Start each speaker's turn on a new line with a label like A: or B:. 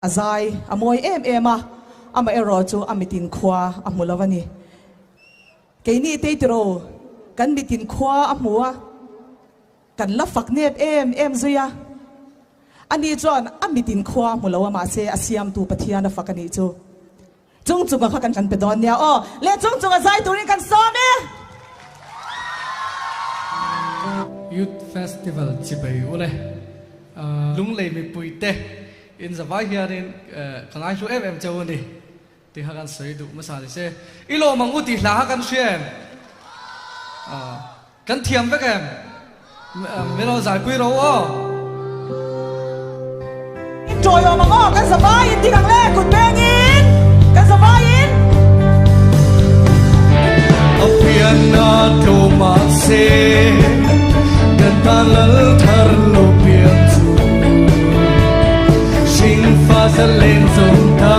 A: azai amoi ema ama erocho amitin khwa amulawani keini teitro kan mitin khwa amua kan la faknet em zuya ani john amitin khwa mulawa ma se asiam tu pathiana fakani chu chung chung kha kan pedon nia o le chung chung azai turin kan so me
B: Youth Festival chibai ule lung lei mi puite in zawai hiarin kangai chu FM chawani ti hakan soi du masali se ilo manguti hla hakan shem kan thiam vekem melo zai pui ro o
A: enjoy o mango kan sabai ti kang le kut bengin kan sabai in
B: apian na to ma se kan talal thar lo pian chu sing fa sa len zong ta